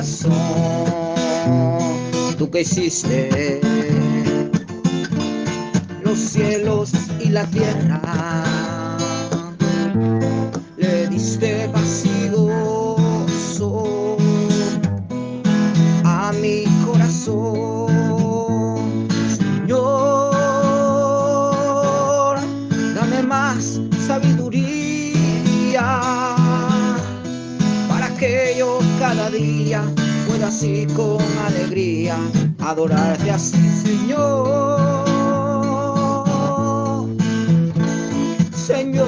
corazón, tú que hiciste los cielos y la tierra, le diste vacío a mi corazón. Señor, dame más sabiduría para que yo cada día pueda así con alegría adorarte así, Señor. Señor,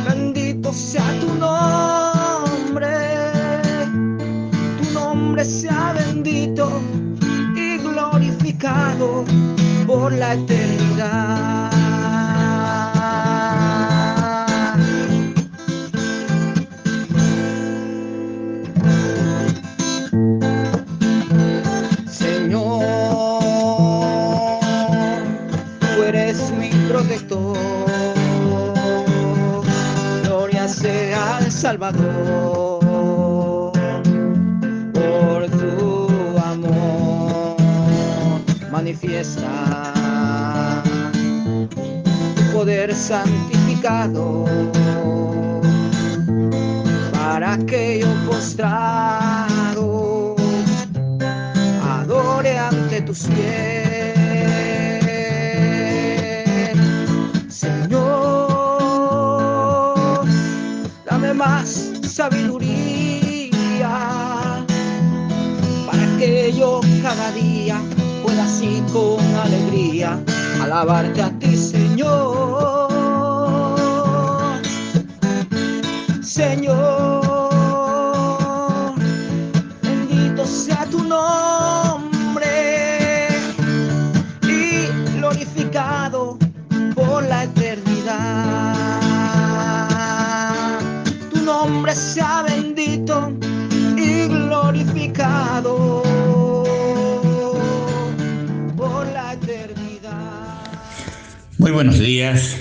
bendito sea tu nombre sea bendito y glorificado por la eternidad. Señor, tú eres mi protector, gloria sea al Salvador. Por tu amor manifiesta tu poder santificado, para que yo postrado adore ante tus pies. Señor, dame más sabiduría para que yo cada día pueda así con alegría alabarte a ti, Señor. Señor, bendito sea tu nombre y glorificado por la eternidad. Tu nombre sea bendito y glorificado por la eternidad. Muy buenos días.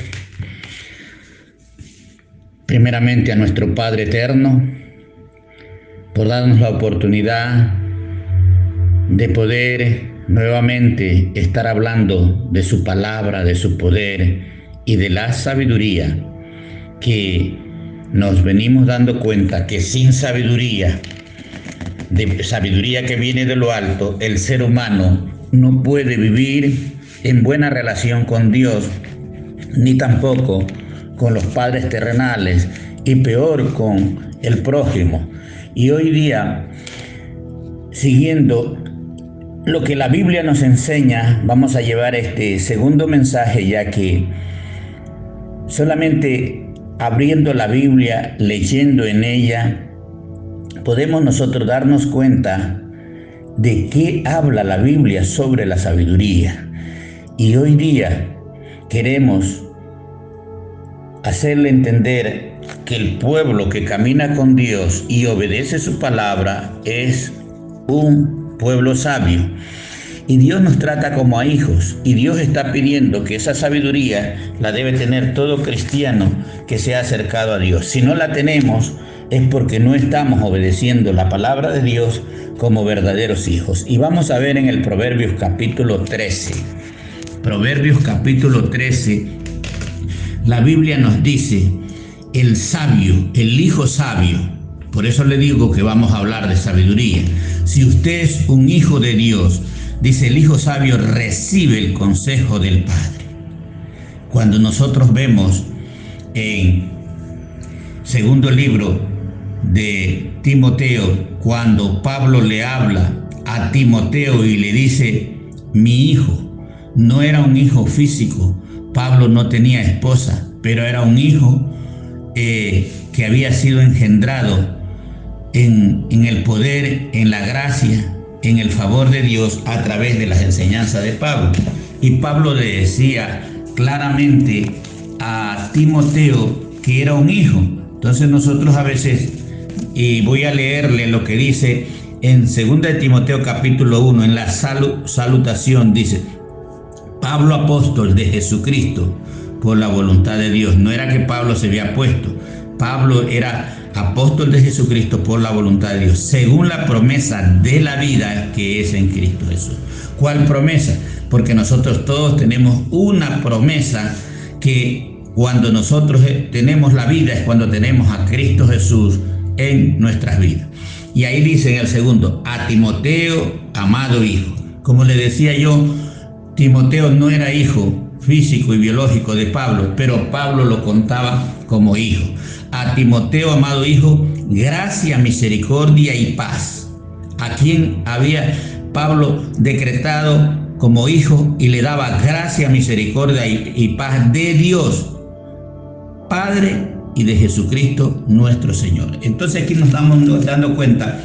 Primeramente a nuestro Padre Eterno, por darnos la oportunidad de poder nuevamente estar hablando de su palabra, de su poder y de la sabiduría, que nos venimos dando cuenta que sin sabiduría, de sabiduría que viene de lo alto, el ser humano no puede vivir en buena relación con Dios, ni tampoco con los padres terrenales, y peor con el prójimo. Y hoy día, siguiendo lo que la Biblia nos enseña, vamos a llevar este segundo mensaje, ya que solamente abriendo la Biblia, leyendo en ella, podemos nosotros darnos cuenta de qué habla la Biblia sobre la sabiduría. Y hoy día queremos hacerle entender que el pueblo que camina con Dios y obedece su palabra es un pueblo sabio. Y Dios nos trata como a hijos, y Dios está pidiendo que esa sabiduría la debe tener todo cristiano que se ha acercado a Dios. Si no la tenemos, es porque no estamos obedeciendo la palabra de Dios como verdaderos hijos. Y vamos a ver en el Proverbios capítulo 13. Proverbios capítulo 13, la Biblia nos dice, el sabio, el hijo sabio. Por eso le digo que vamos a hablar de sabiduría. Si usted es un hijo de Dios, dice, el hijo sabio recibe el consejo del Padre. Cuando nosotros vemos en segundo libro de Timoteo, cuando Pablo le habla a Timoteo y le dice, mi hijo, no era un hijo físico. Pablo no tenía esposa, pero era un hijo que había sido engendrado en el poder, en la gracia, en el favor de Dios a través de las enseñanzas de Pablo. Y Pablo le decía claramente a Timoteo que era un hijo. Entonces nosotros a veces, y voy a leerle lo que dice en 2 de Timoteo capítulo 1, en la salutación, dice, Pablo, apóstol de Jesucristo, por la voluntad de Dios. No era que Pablo se había puesto. Pablo era apóstol de Jesucristo por la voluntad de Dios, según la promesa de la vida que es en Cristo Jesús. ¿Cuál promesa? Porque nosotros todos tenemos una promesa que cuando nosotros tenemos la vida es cuando tenemos a Cristo Jesús en nuestras vidas. Y ahí dice en el segundo, a Timoteo, amado hijo. Como le decía yo, Timoteo no era hijo físico y biológico de Pablo, pero Pablo lo contaba como hijo. A Timoteo, amado hijo, gracia, misericordia y paz, a quien había Pablo decretado como hijo y le daba gracia, misericordia y paz de Dios, Padre, y de Jesucristo nuestro Señor. Entonces aquí nos estamos dando cuenta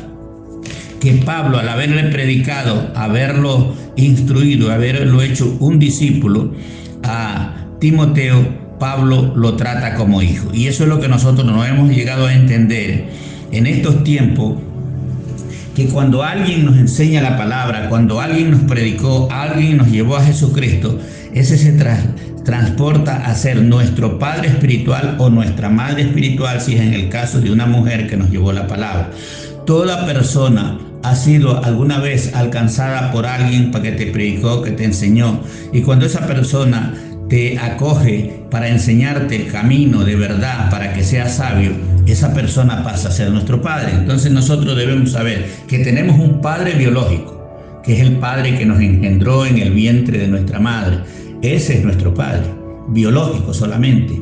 que Pablo, al haberle predicado, haberlo instruido, haberlo hecho un discípulo, a Timoteo, Pablo lo trata como hijo. Y eso es lo que nosotros no hemos llegado a entender en estos tiempos, que cuando alguien nos enseña la palabra, cuando alguien nos predicó, alguien nos llevó a Jesucristo, ese se transporta a ser nuestro padre espiritual o nuestra madre espiritual, si es en el caso de una mujer que nos llevó la palabra. Toda persona ha sido alguna vez alcanzada por alguien para que te predicó, que te enseñó, y cuando esa persona te acoge para enseñarte el camino de verdad, para que seas sabio, esa persona pasa a ser nuestro padre. Entonces nosotros debemos saber que tenemos un padre biológico, que es el padre que nos engendró en el vientre de nuestra madre. Ese es nuestro padre biológico solamente.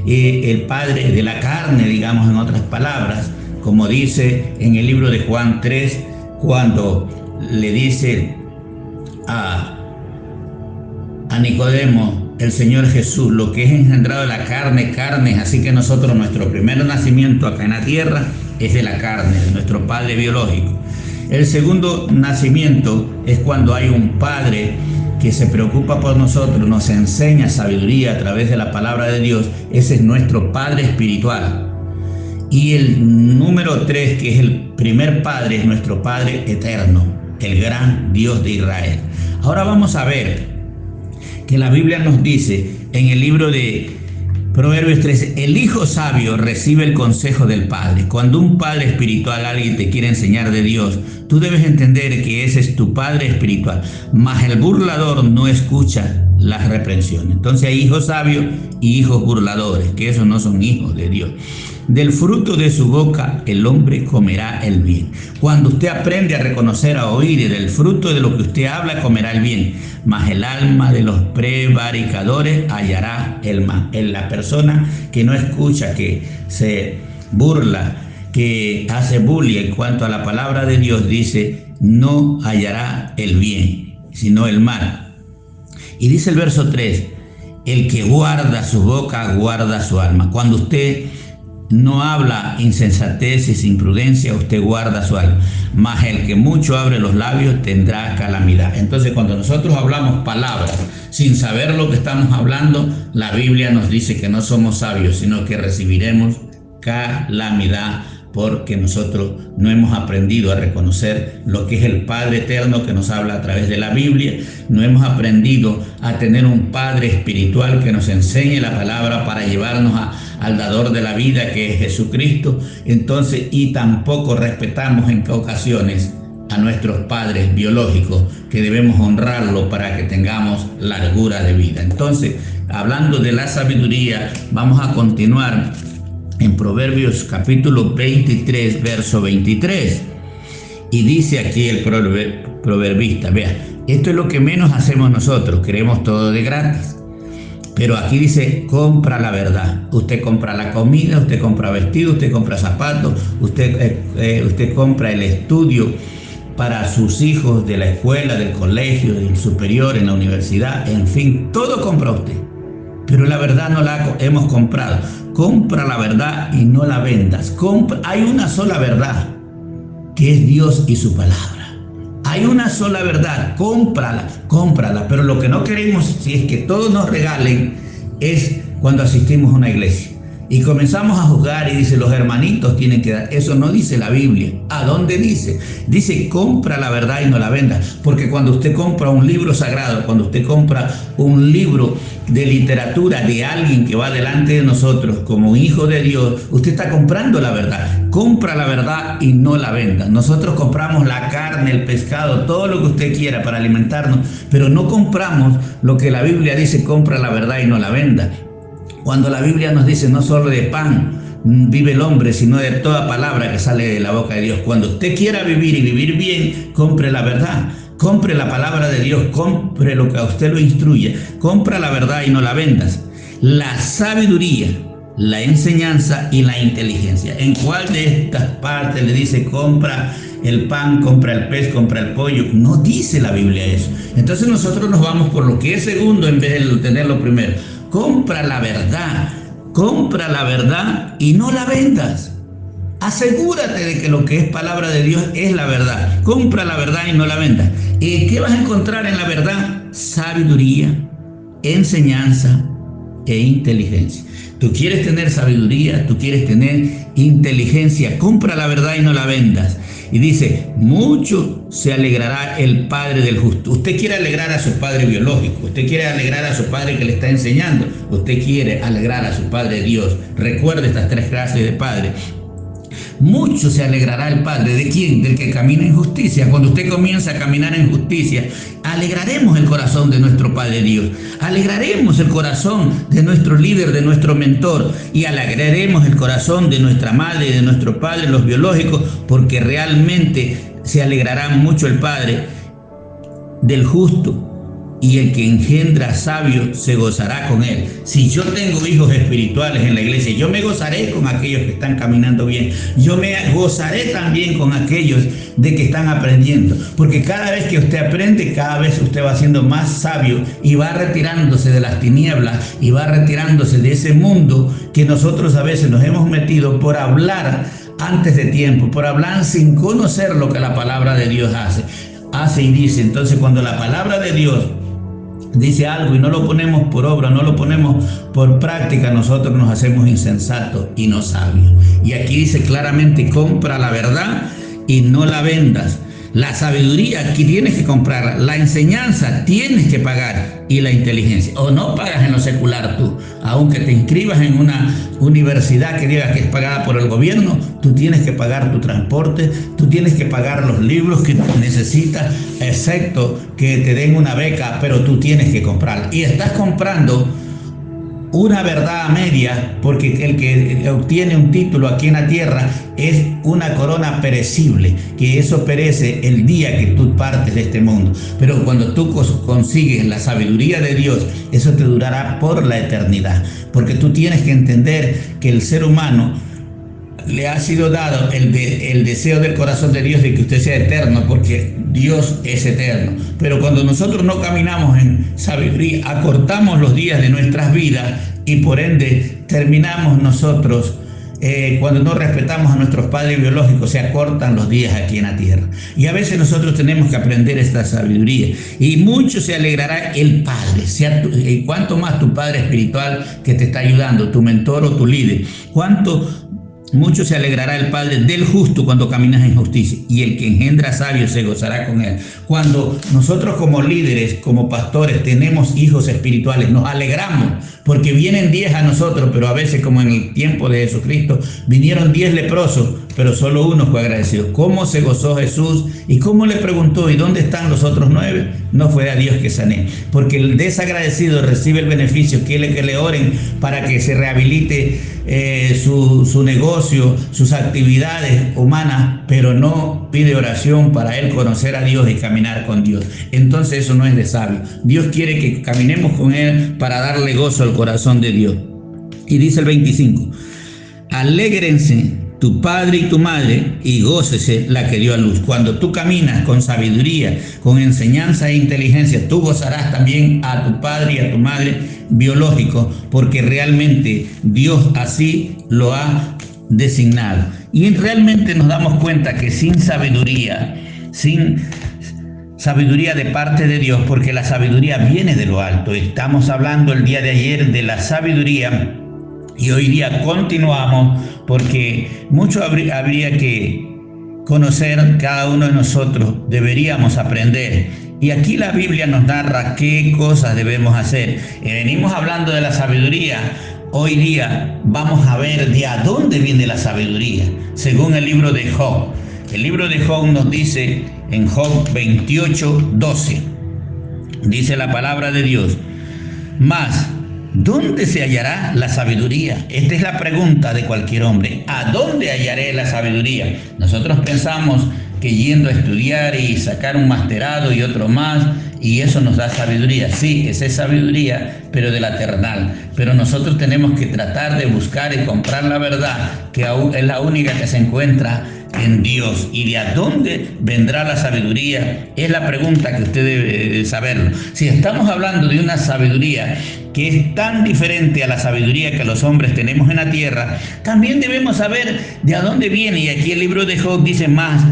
El padre de la carne, digamos en otras palabras, como dice en el libro de Juan 3, cuando le dice a Nicodemo el Señor Jesús, lo que es engendrado de la carne, carne es. Así que nosotros, nuestro primer nacimiento acá en la tierra es de la carne, de nuestro padre biológico. El segundo nacimiento es cuando hay un padre que se preocupa por nosotros, nos enseña sabiduría a través de la palabra de Dios. Ese es nuestro padre espiritual. Y el número 3, que es el primer padre, es nuestro Padre eterno, el gran Dios de Israel. Ahora vamos a ver que la Biblia nos dice en el libro de Proverbios 13, el hijo sabio recibe el consejo del padre. Cuando un padre espiritual, alguien te quiere enseñar de Dios, tú debes entender que ese es tu padre espiritual, mas el burlador no escucha las reprensiones. Entonces hay hijos sabios y hijos burladores, que esos no son hijos de Dios. Del fruto de su boca el hombre comerá el bien. Cuando usted aprende a reconocer, a oír, y del fruto de lo que usted habla comerá el bien, mas el alma de los prevaricadores hallará el mal. En la persona que no escucha, que se burla, que hace bullying en cuanto a la palabra de Dios, dice, no hallará el bien, sino el mal. Y dice el verso 3, el que guarda su boca, guarda su alma. Cuando usted no habla insensateces, imprudencia, usted guarda su alma. Mas el que mucho abre los labios tendrá calamidad. Entonces, cuando nosotros hablamos palabras sin saber lo que estamos hablando, la Biblia nos dice que no somos sabios, sino que recibiremos calamidad, porque nosotros no hemos aprendido a reconocer lo que es el Padre eterno que nos habla a través de la Biblia. No hemos aprendido a tener un Padre espiritual que nos enseñe la palabra para llevarnos al dador de la vida, que es Jesucristo. Entonces, y tampoco respetamos en ocasiones a nuestros padres biológicos, que debemos honrarlo para que tengamos largura de vida. Entonces, hablando de la sabiduría, vamos a continuar en Proverbios capítulo 23, verso 23. Y dice aquí el proverbista, vea, esto es lo que menos hacemos nosotros, queremos todo de gratis. Pero aquí dice, compra la verdad. Usted compra la comida, usted compra vestido, usted compra zapatos, usted compra el estudio para sus hijos de la escuela, del colegio, del superior, en la universidad, en fin, todo compra usted. Pero la verdad no la hemos comprado. Compra la verdad y no la vendas. Hay una sola verdad, que es Dios y su palabra. Hay una sola verdad, cómprala. Pero lo que no queremos, si es que todos nos regalen, es cuando asistimos a una iglesia. Y comenzamos a juzgar y dice, los hermanitos tienen que dar. Eso no dice la Biblia. ¿A dónde dice? Dice, compra la verdad y no la vendas. Porque cuando usted compra un libro sagrado, cuando usted compra un libro de literatura de alguien que va delante de nosotros como hijo de Dios, usted está comprando la verdad. Compra la verdad y no la venda. Nosotros compramos la carne, el pescado, todo lo que usted quiera para alimentarnos, pero no compramos lo que la Biblia dice, compra la verdad y no la venda. Cuando la Biblia nos dice no solo de pan vive el hombre, sino de toda palabra que sale de la boca de Dios. Cuando usted quiera vivir y vivir bien, compre la verdad, compre la palabra de Dios, compre lo que a usted lo instruye, compra la verdad y no la vendas. La sabiduría, la enseñanza y la inteligencia. ¿En cuál de estas partes le dice compra el pan, compra el pez, compra el pollo? No dice la Biblia eso. Entonces nosotros nos vamos por lo que es segundo en vez de tener lo primero. Compra la verdad y no la vendas. Asegúrate de que lo que es palabra de Dios es la verdad. Compra la verdad y no la vendas. ¿Y qué vas a encontrar en la verdad? Sabiduría, enseñanza e inteligencia. Tú quieres tener sabiduría, tú quieres tener inteligencia, compra la verdad y no la vendas. Y dice, mucho se alegrará el padre del justo. Usted quiere alegrar a su padre biológico, usted quiere alegrar a su padre que le está enseñando, usted quiere alegrar a su padre Dios. Recuerde estas tres clases de padre. Mucho se alegrará el Padre. ¿De quién? Del que camina en justicia. Cuando usted comienza a caminar en justicia, alegraremos el corazón de nuestro Padre Dios. Alegraremos el corazón de nuestro líder, de nuestro mentor. Y alegraremos el corazón de nuestra madre y de nuestro padre, los biológicos, porque realmente se alegrará mucho el Padre del justo. Y el que engendra sabio se gozará con él. Si yo tengo hijos espirituales en la iglesia, yo me gozaré con aquellos que están caminando bien. Yo me gozaré también con aquellos de que están aprendiendo. Porque cada vez que usted aprende, cada vez usted va siendo más sabio y va retirándose de las tinieblas y va retirándose de ese mundo que nosotros a veces nos hemos metido por hablar antes de tiempo, por hablar sin conocer lo que la palabra de Dios hace y dice. Entonces, cuando la palabra de Dios dice algo y no lo ponemos por obra, no lo ponemos por práctica, nosotros nos hacemos insensatos y no sabios. Y aquí dice claramente, compra la verdad y no la vendas. La sabiduría aquí tienes que comprarla, la enseñanza tienes que pagar y la inteligencia. O no pagas en lo secular tú, aunque te inscribas en una universidad que diga que es pagada por el gobierno, tú tienes que pagar tu transporte, tú tienes que pagar los libros que necesitas, excepto que te den una beca, pero tú tienes que comprarla. Y estás comprando una verdad a media, porque el que obtiene un título aquí en la tierra es una corona perecible, que eso perece el día que tú partes de este mundo. Pero cuando tú consigues la sabiduría de Dios, eso te durará por la eternidad, porque tú tienes que entender que el ser humano le ha sido dado el deseo del corazón de Dios de que usted sea eterno, porque Dios es eterno. Pero cuando nosotros no caminamos en sabiduría, acortamos los días de nuestras vidas y por ende terminamos nosotros, cuando no respetamos a nuestros padres biológicos, se acortan los días aquí en la tierra. Y a veces nosotros tenemos que aprender esta sabiduría. Y mucho se alegrará el Padre, y cuanto más tu Padre espiritual que te está ayudando, tu mentor o tu líder, mucho se alegrará el Padre del justo cuando caminas en justicia, y el que engendra sabio se gozará con él. Cuando nosotros como líderes, como pastores, tenemos hijos espirituales, nos alegramos porque vienen 10 a nosotros, pero a veces, como en el tiempo de Jesucristo, vinieron 10 leprosos, pero solo uno fue agradecido. ¿Cómo se gozó Jesús? ¿Y cómo le preguntó? ¿Y dónde están los otros 9? No fue a Dios que sané, porque el desagradecido recibe el beneficio, quiere que le oren para que se rehabilite su negocio, sus actividades humanas, pero no pide oración para él conocer a Dios y caminar con Dios. Entonces eso no es de sabio. Dios quiere que caminemos con él para darle gozo al corazón de Dios. Y dice el 25, alégrense tu padre y tu madre y gócese la que dio a luz. Cuando tú caminas con sabiduría, con enseñanza e inteligencia, tú gozarás también a tu padre y a tu madre biológico, porque realmente Dios así lo ha designado. Y realmente nos damos cuenta que sin sabiduría de parte de Dios, porque la sabiduría viene de lo alto. Estamos hablando el día de ayer de la sabiduría Y hoy día continuamos porque mucho habría que conocer cada uno de nosotros, deberíamos aprender. Y aquí la Biblia nos narra qué cosas debemos hacer. Venimos hablando de la sabiduría. Hoy día vamos a ver de a dónde viene la sabiduría, según el libro de Job. El libro de Job nos dice en Job 28:12, dice la palabra de Dios: mas, ¿dónde se hallará la sabiduría? Esta es la pregunta de cualquier hombre. ¿A dónde hallaré la sabiduría? Nosotros pensamos que yendo a estudiar y sacar un masterado y otro más, y eso nos da sabiduría. Sí, esa es sabiduría, pero de la terrenal. Pero nosotros tenemos que tratar de buscar y comprar la verdad, que es la única que se encuentra en Dios. ¿Y de a dónde vendrá la sabiduría? Es la pregunta que usted debe saberlo. Si estamos hablando de una sabiduría que es tan diferente a la sabiduría que los hombres tenemos en la tierra, también debemos saber de a dónde viene. Y aquí el libro de Job dice más: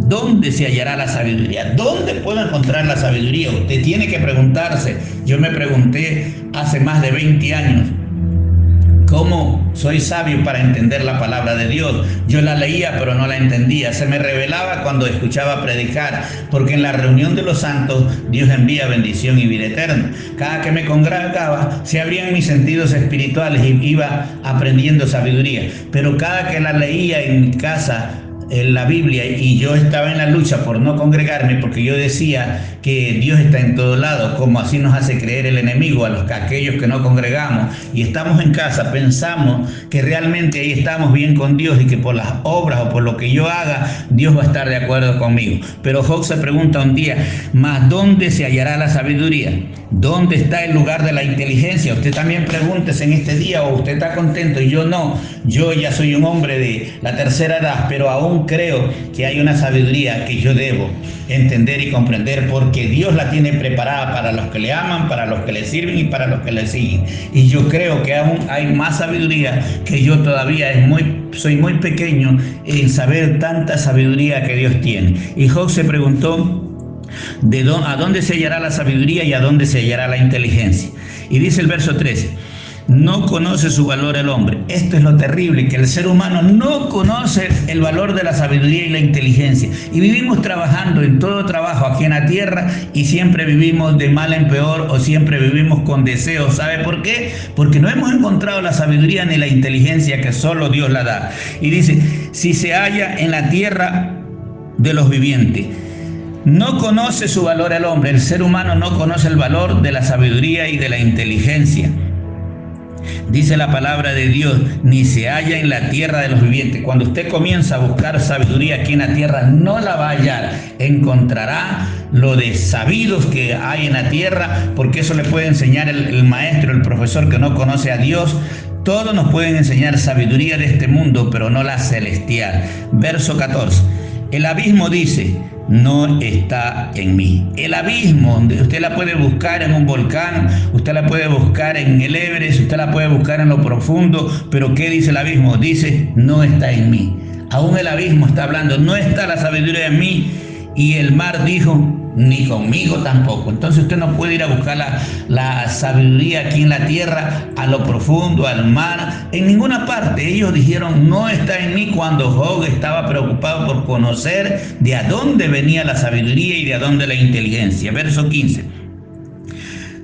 ¿dónde se hallará la sabiduría? ¿Dónde puedo encontrar la sabiduría? Usted tiene que preguntarse. Yo me pregunté hace más de 20 años, ¿cómo soy sabio para entender la palabra de Dios? Yo la leía, pero no la entendía. Se me revelaba cuando escuchaba predicar, porque en la reunión de los santos Dios envía bendición y vida eterna. Cada que me congregaba, se abrían mis sentidos espirituales y iba aprendiendo sabiduría. Pero cada que la leía en mi casa, en la Biblia, y yo estaba en la lucha por no congregarme, porque yo decía que Dios está en todo lado, como así nos hace creer el enemigo a aquellos que no congregamos y estamos en casa, pensamos que realmente ahí estamos bien con Dios y que por las obras o por lo que yo haga, Dios va a estar de acuerdo conmigo. Pero Job se pregunta un día: ¿mas dónde se hallará la sabiduría? ¿Dónde está el lugar de la inteligencia? Usted también pregúntese en este día, o usted está contento y yo no. Yo ya soy un hombre de la tercera edad, pero aún creo que hay una sabiduría que yo debo entender y comprender, porque Dios la tiene preparada para los que le aman, para los que le sirven y para los que le siguen. Y yo creo que aún hay más sabiduría que yo todavía. Soy muy pequeño en saber tanta sabiduría que Dios tiene. Y Job se preguntó: ¿a dónde se hallará la sabiduría y a dónde se hallará la inteligencia? Y dice el verso 13: no conoce su valor el hombre. Esto es lo terrible, que el ser humano no conoce el valor de la sabiduría y la inteligencia. Y vivimos trabajando en todo trabajo aquí en la tierra y siempre vivimos de mal en peor, o siempre vivimos con deseos. ¿Sabe por qué? Porque no hemos encontrado la sabiduría ni la inteligencia que solo Dios la da. Y dice: si se halla en la tierra de los vivientes. No conoce su valor el hombre. El ser humano no conoce el valor de la sabiduría y de la inteligencia. Dice la palabra de Dios: ni se halla en la tierra de los vivientes. Cuando usted comienza a buscar sabiduría aquí en la tierra, no la va a hallar. Encontrará lo de sabidos que hay en la tierra, porque eso le puede enseñar el maestro, el profesor que no conoce a Dios. Todos nos pueden enseñar sabiduría de este mundo, pero no la celestial. Verso 14. El abismo dice: no está en mí. El abismo, usted la puede buscar en un volcán, usted la puede buscar en el Everest, usted la puede buscar en lo profundo, pero ¿qué dice el abismo? Dice: no está en mí. Aún el abismo está hablando: no está la sabiduría en mí. Y el mar dijo: ni conmigo tampoco. Entonces usted no puede ir a buscar la sabiduría aquí en la tierra, a lo profundo, al mar, en ninguna parte. Ellos dijeron: no está en mí, cuando Job estaba preocupado por conocer de a dónde venía la sabiduría y de a dónde la inteligencia. Verso 15.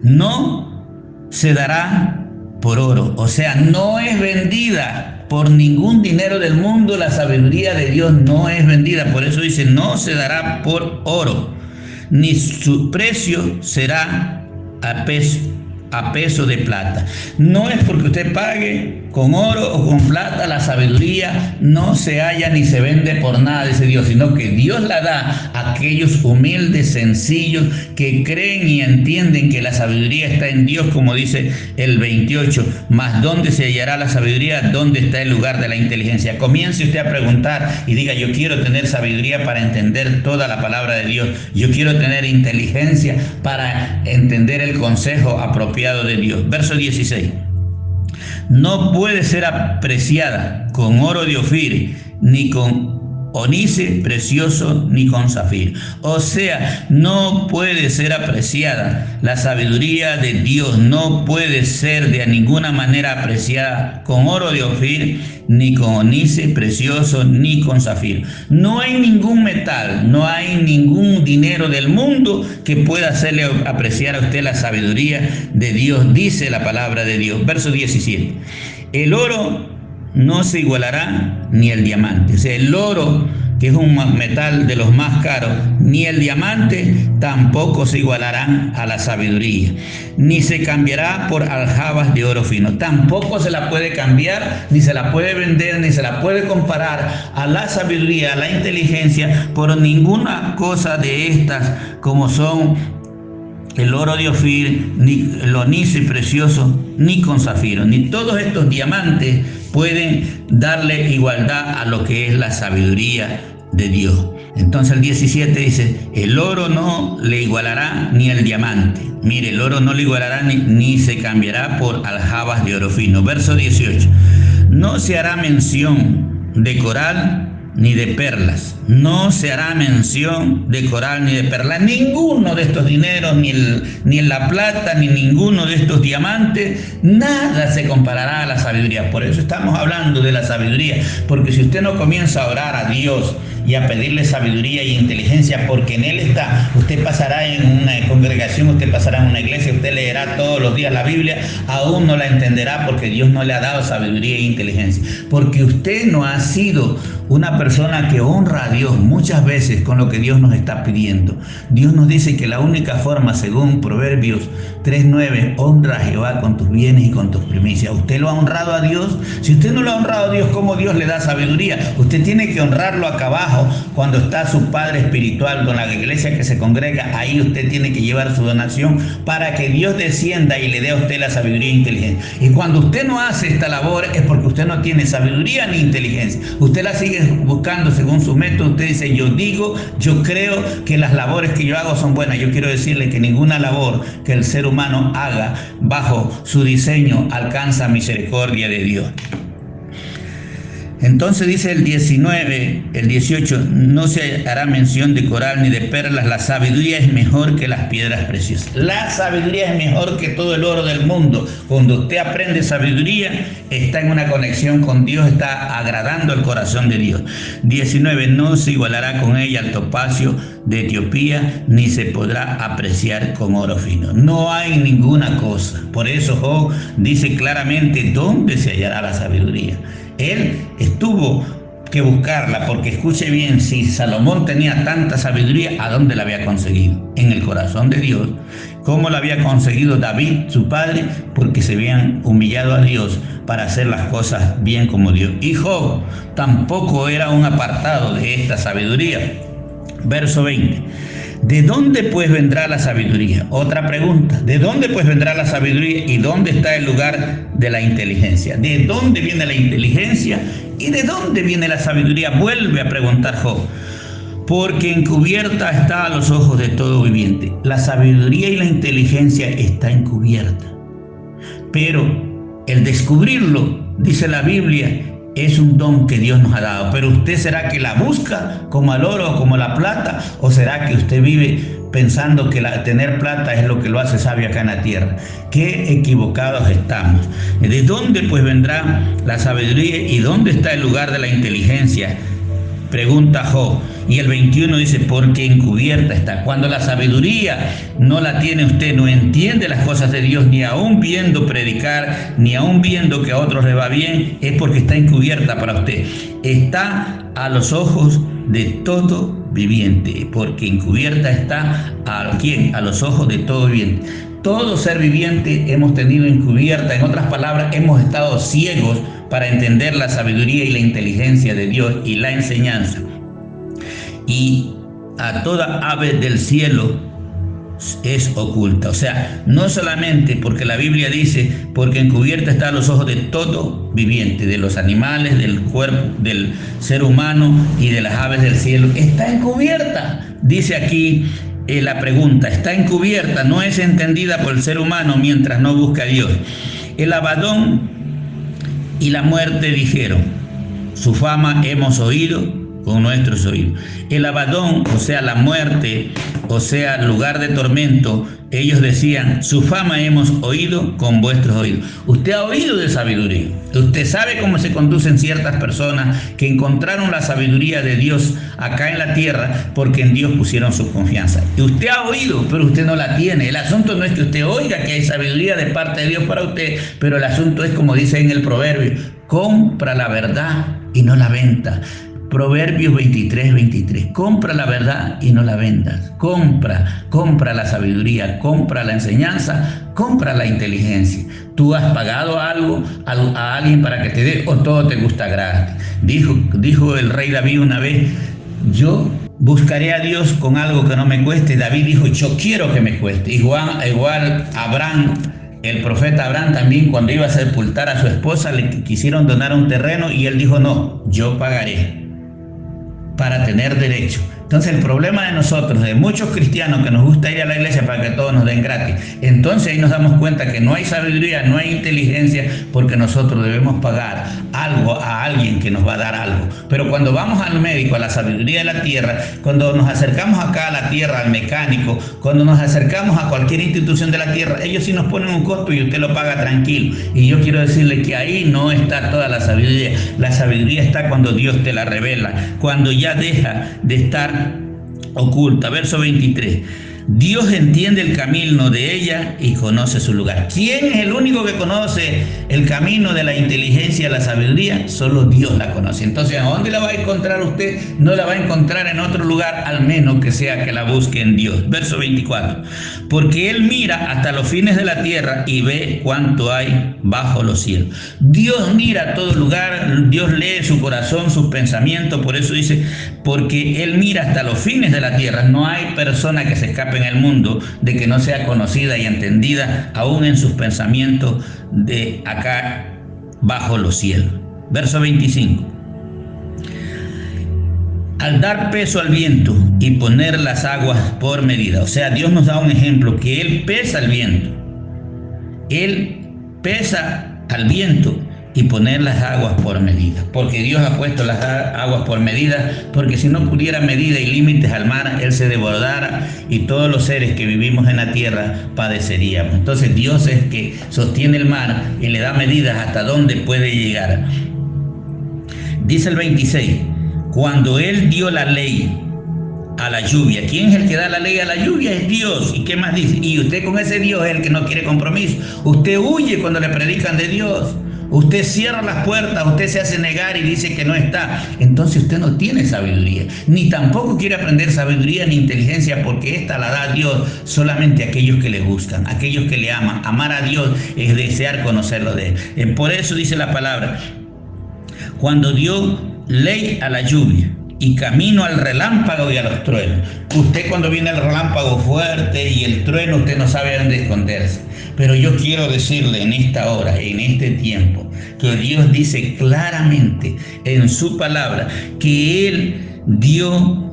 No se dará por oro, o sea, no es vendida por ningún dinero del mundo. La sabiduría de Dios no es vendida. Por eso dice: no se dará por oro, ni su precio será a peso de plata. No es porque usted pague con oro o con plata. La sabiduría no se halla ni se vende por nada, dice Dios, sino que Dios la da a aquellos humildes, sencillos, que creen y entienden que la sabiduría está en Dios, como dice el 28. Mas ¿dónde se hallará la sabiduría? ¿Dónde está el lugar de la inteligencia? Comience usted a preguntar y diga: yo quiero tener sabiduría para entender toda la palabra de Dios. Yo quiero tener inteligencia para entender el consejo apropiado de Dios. Verso 16. No puede ser apreciada con oro de Ofir, ni con ónice precioso ni con zafiro. O sea, no puede ser apreciada la sabiduría de Dios, no puede ser de ninguna manera apreciada con oro de Ofir, ni con ónice precioso, ni con zafiro. No hay ningún metal, no hay ningún dinero del mundo que pueda hacerle apreciar a usted la sabiduría de Dios, dice la palabra de Dios. Verso 17. El oro no se igualará ni el diamante. O sea, el oro, que es un metal de los más caros, ni el diamante tampoco se igualarán a la sabiduría, ni se cambiará por aljabas de oro fino. Tampoco se la puede cambiar, ni se la puede vender, ni se la puede comparar a la sabiduría, a la inteligencia, por ninguna cosa de estas, como son el oro de Ofir, ni el ónice precioso, ni con zafiro. Ni todos estos diamantes pueden darle igualdad a lo que es la sabiduría de Dios. Entonces el 17 dice, el oro no le igualará ni el diamante. Mire, el oro no le igualará ni se cambiará por aljabas de oro fino. Verso 18, no se hará mención de coral ni de perlas. No se hará mención de coral ni de perlas. Ninguno de estos dineros, ni en la plata, ni ninguno de estos diamantes, nada se comparará a la sabiduría. Por eso estamos hablando de la sabiduría, porque si usted no comienza a orar a Dios y a pedirle sabiduría y inteligencia, porque en Él está, usted pasará en una congregación, usted pasará en una iglesia, usted leerá todos los días la Biblia, aún no la entenderá porque Dios no le ha dado sabiduría e inteligencia, porque usted no ha sido una persona que honra a Dios muchas veces con lo que Dios nos está pidiendo. Dios nos dice que la única forma, según Proverbios 3:9, honra a Jehová con tus bienes y con tus primicias. ¿Usted lo ha honrado a Dios? Si usted no lo ha honrado a Dios, ¿cómo Dios le da sabiduría? Usted tiene que honrarlo acá abajo, cuando está su padre espiritual con la iglesia que se congrega. Ahí usted tiene que llevar su donación para que Dios descienda y le dé a usted la sabiduría e inteligencia. Y cuando usted no hace esta labor es porque usted no tiene sabiduría ni inteligencia. Usted la sigue buscando según su método. Usted dice, yo digo, yo creo que las labores que yo hago son buenas. Yo quiero decirle que ninguna labor que el ser humano haga bajo su diseño alcanza misericordia de Dios. Entonces dice el 19, el 18, no se hará mención de coral ni de perlas. La sabiduría es mejor que las piedras preciosas. La sabiduría es mejor que todo el oro del mundo. Cuando usted aprende sabiduría, está en una conexión con Dios, está agradando el corazón de Dios. 19, no se igualará con ella el topacio de Etiopía, ni se podrá apreciar con oro fino. No hay ninguna cosa. Por eso Job dice claramente dónde se hallará la sabiduría. Él tuvo que buscarla, porque escuche bien, si Salomón tenía tanta sabiduría, ¿a dónde la había conseguido? En el corazón de Dios. ¿Cómo la había conseguido David, su padre? Porque se habían humillado a Dios para hacer las cosas bien como Dios. Y Job tampoco era un apartado de esta sabiduría. Verso 20. ¿De dónde pues vendrá la sabiduría? Otra pregunta. ¿De dónde pues vendrá la sabiduría y dónde está el lugar de la inteligencia? ¿De dónde viene la inteligencia y de dónde viene la sabiduría? Vuelve a preguntar Job. Porque encubierta está a los ojos de todo viviente. La sabiduría y la inteligencia está encubierta. Pero el descubrirlo, dice la Biblia, es un don que Dios nos ha dado. Pero usted, ¿será que la busca como el oro o como la plata? ¿O será que usted vive pensando que tener plata es lo que lo hace sabio acá en la tierra? Qué equivocados estamos. ¿De dónde pues vendrá la sabiduría y dónde está el lugar de la inteligencia? Pregunta Job. Y el 21 dice, porque encubierta está. Cuando la sabiduría no la tiene usted, no entiende las cosas de Dios, ni aún viendo predicar, ni aún viendo que a otros les va bien, es porque está encubierta para usted. Está a los ojos de todo viviente, porque encubierta está ¿a quién? A los ojos de todo viviente. Todo ser viviente hemos tenido encubierta. En otras palabras, hemos estado ciegos para entender la sabiduría y la inteligencia de Dios y la enseñanza. Y a toda ave del cielo es oculta. O sea, no solamente porque la Biblia dice, porque encubierta está a los ojos de todo viviente, de los animales, del cuerpo, del ser humano y de las aves del cielo. Está encubierta. Dice aquí la pregunta, está encubierta, no es entendida por el ser humano mientras no busca a Dios. El Abadón y la muerte dijeron, su fama hemos oído, con nuestros oídos. El Abadón, o sea, la muerte, o sea, lugar de tormento, ellos decían, su fama hemos oído con vuestros oídos. Usted ha oído de sabiduría. Usted sabe cómo se conducen ciertas personas que encontraron la sabiduría de Dios acá en la tierra porque en Dios pusieron su confianza. Y usted ha oído, pero usted no la tiene. El asunto no es que usted oiga que hay sabiduría de parte de Dios para usted, pero el asunto es, como dice en el proverbio, compra la verdad y no la venta. Proverbios 23:23. Compra la verdad y no la vendas. Compra la sabiduría, compra la enseñanza, compra la inteligencia. ¿Tú has pagado algo a alguien para que te dé o todo te gusta gratis? Dijo el rey David una vez, yo buscaré a Dios con algo que no me cueste. David dijo, yo quiero que me cueste. Igual Abraham, el profeta Abraham también, cuando iba a sepultar a su esposa, le quisieron donar un terreno y él dijo, no, yo pagaré para tener derecho. Entonces el problema de nosotros, de muchos cristianos que nos gusta ir a la iglesia para que todos nos den gratis, entonces ahí nos damos cuenta que no hay sabiduría, no hay inteligencia, porque nosotros debemos pagar algo a alguien que nos va a dar algo. Pero cuando vamos al médico, a la sabiduría de la tierra, cuando nos acercamos acá a la tierra, al mecánico, cuando nos acercamos a cualquier institución de la tierra, ellos sí nos ponen un costo y usted lo paga tranquilo. Y yo quiero decirle que ahí no está toda la sabiduría. La sabiduría está cuando Dios te la revela, cuando ya deja de estar oculta. Verso 23. Dios entiende el camino de ella y conoce su lugar. ¿Quién es el único que conoce el camino de la inteligencia, la sabiduría? Solo Dios la conoce. Entonces, ¿a dónde la va a encontrar usted? No la va a encontrar en otro lugar, al menos que sea que la busque en Dios. Verso 24. Porque Él mira hasta los fines de la tierra y ve cuánto hay bajo los cielos. Dios mira a todo lugar, Dios lee su corazón, sus pensamientos. Por eso dice, porque Él mira hasta los fines de la tierra. No hay persona que se escape en el mundo de que no sea conocida y entendida aún en sus pensamientos de acá bajo los cielos. Verso 25. Al dar peso al viento y poner las aguas por medida. O sea, Dios nos da un ejemplo que Él pesa el viento. Él pesa al viento y poner las aguas por medida, porque Dios ha puesto las aguas por medida, porque si no pudiera medida y límites al mar, Él se desbordara y todos los seres que vivimos en la tierra padeceríamos. Entonces Dios es que sostiene el mar y le da medidas hasta dónde puede llegar. Dice el 26, cuando Él dio la ley a la lluvia. ¿Quién es el que da la ley a la lluvia? Es Dios. ¿Y qué más dice? Y usted con ese Dios es el que no quiere compromiso. Usted huye cuando le predican de Dios. Usted cierra las puertas, usted se hace negar y dice que no está. Entonces usted no tiene sabiduría, ni tampoco quiere aprender sabiduría ni inteligencia, porque esta la da Dios solamente a aquellos que le buscan, a aquellos que le aman. Amar a Dios es desear conocerlo de Él. Por eso dice la palabra, cuando dio ley a la lluvia y camino al relámpago y a los truenos. Usted cuando viene el relámpago fuerte y el trueno, usted no sabe dónde esconderse. Pero yo quiero decirle en esta hora, en este tiempo, que Dios dice claramente en su palabra que Él dio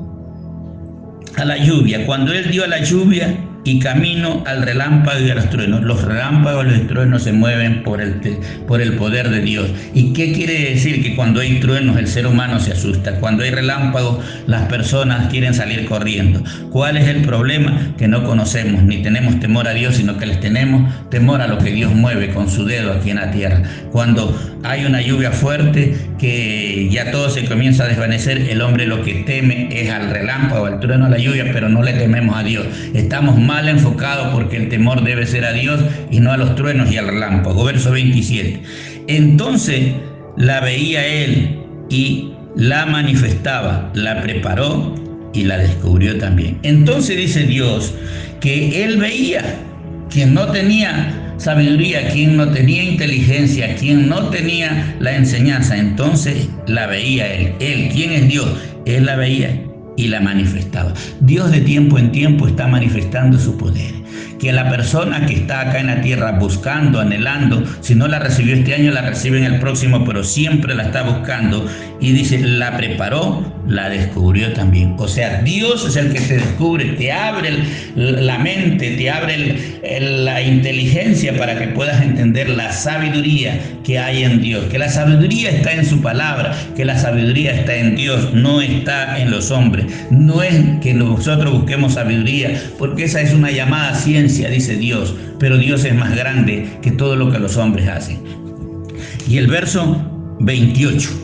a la lluvia. Cuando Él dio a la lluvia y camino al relámpago y a los truenos. Los relámpagos y los truenos se mueven por el poder de Dios. ¿Y qué quiere decir? Que cuando hay truenos el ser humano se asusta. Cuando hay relámpagos las personas quieren salir corriendo. ¿Cuál es el problema? Que no conocemos ni tenemos temor a Dios, sino que les tenemos temor a lo que Dios mueve con su dedo aquí en la tierra. Cuando hay una lluvia fuerte que ya todo se comienza a desvanecer, el hombre lo que teme es al relámpago, al trueno, a la lluvia, pero no le tememos a Dios. Estamos mal enfocados porque el temor debe ser a Dios y no a los truenos y al relámpago. Verso 27. Entonces la veía Él y la manifestaba, la preparó y la descubrió también. Entonces dice Dios que Él veía, quien no tenía sabiduría, quien no tenía inteligencia, quien no tenía la enseñanza, entonces la veía Él, ¿quién es Dios? Él la veía y la manifestaba. Dios de tiempo en tiempo está manifestando su poder. que la persona que está acá en la tierra buscando, anhelando, si no la recibió este año, la recibe en el próximo, pero siempre la está buscando, y dice, la preparó, la descubrió también. O sea, Dios es el que te descubre, te abre la mente, te abre la inteligencia para que puedas entender la sabiduría que hay en Dios, que la sabiduría está en su palabra, que la sabiduría está en Dios, no está en los hombres. No es que nosotros busquemos sabiduría, porque esa es una llamada ciencia, dice Dios, pero Dios es más grande que todo lo que los hombres hacen. Y el verso 28.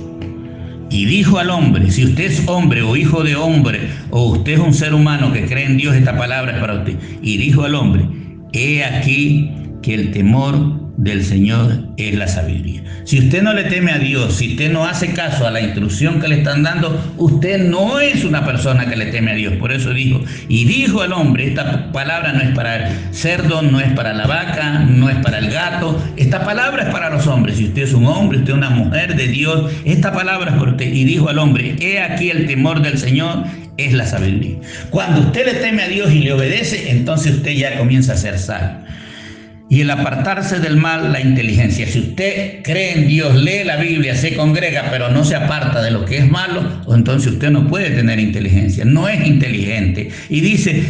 Y dijo al hombre, si usted es hombre o hijo de hombre, o usted es un ser humano que cree en Dios, esta palabra es para usted. Y dijo al hombre, he aquí que el temor del Señor es la sabiduría. Si usted no le teme a Dios, si usted no hace caso a la instrucción que le están dando, usted no es una persona que le teme a Dios. Por eso dijo, y dijo al hombre, esta palabra no es para el cerdo, no es para la vaca, no es para el gato, esta palabra es para los hombres. Si usted es un hombre, usted es una mujer de Dios, esta palabra es para usted. Y dijo al hombre, he aquí el temor del Señor es la sabiduría. Cuando usted le teme a Dios y le obedece, entonces usted ya comienza a ser sabio. Y el apartarse del mal, la inteligencia. Si usted cree en Dios, lee la Biblia, se congrega, pero no se aparta de lo que es malo, entonces usted no puede tener inteligencia, no es inteligente. Y dice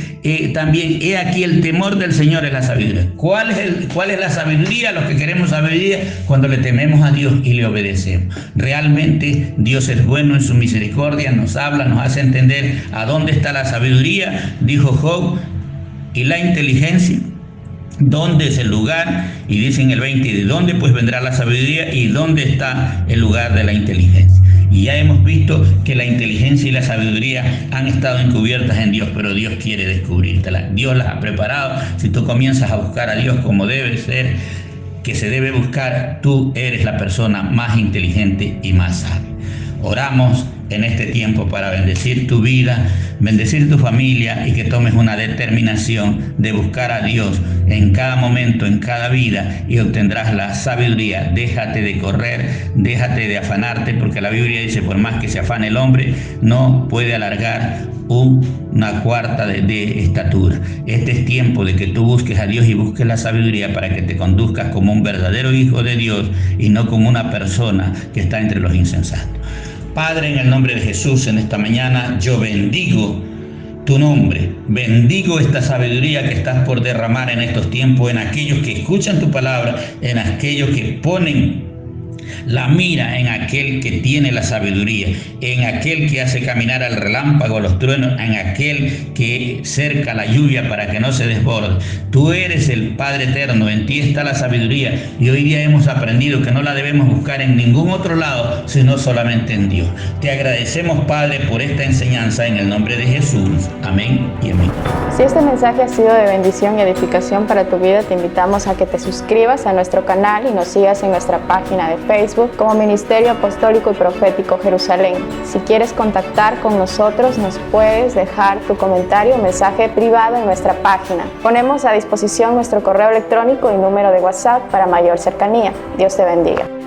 también, he aquí el temor del Señor es la sabiduría. ¿Cuál es la sabiduría? Los que queremos sabiduría, cuando le tememos a Dios y le obedecemos. Realmente Dios es bueno en su misericordia, nos habla, nos hace entender a dónde está la sabiduría, dijo Job, y la inteligencia. ¿Dónde es el lugar? Y dice en el 20, ¿de dónde pues vendrá la sabiduría y dónde está el lugar de la inteligencia? Y ya hemos visto que la inteligencia y la sabiduría han estado encubiertas en Dios, pero Dios quiere descubrírtelas. Dios las ha preparado. Si tú comienzas a buscar a Dios como debe ser, que se debe buscar, tú eres la persona más inteligente y más sabia. Oramos en este tiempo para bendecir tu vida, bendecir tu familia y que tomes una determinación de buscar a Dios en cada momento, en cada vida, y obtendrás la sabiduría. Déjate de correr, déjate de afanarte, porque la Biblia dice, por más que se afane el hombre, no puede alargar una cuarta de estatura. Este es tiempo de que tú busques a Dios y busques la sabiduría para que te conduzcas como un verdadero hijo de Dios y no como una persona que está entre los insensatos. Padre, en el nombre de Jesús, en esta mañana yo bendigo tu nombre, bendigo esta sabiduría que estás por derramar en estos tiempos, en aquellos que escuchan tu palabra, en aquellos que ponen la mira en aquel que tiene la sabiduría, en aquel que hace caminar al relámpago, los truenos, en aquel que cerca la lluvia para que no se desborde. Tú eres el Padre eterno, en ti está la sabiduría, y hoy día hemos aprendido que no la debemos buscar en ningún otro lado, sino solamente en Dios. Te agradecemos, Padre, por esta enseñanza en el nombre de Jesús. Amén y amén. Si este mensaje ha sido de bendición y edificación para tu vida, te invitamos a que te suscribas a nuestro canal y nos sigas en nuestra página de Facebook como Ministerio Apostólico y Profético Jerusalén. Si quieres contactar con nosotros, nos puedes dejar tu comentario o mensaje privado en nuestra página. Ponemos a disposición nuestro correo electrónico y número de WhatsApp para mayor cercanía. Dios te bendiga.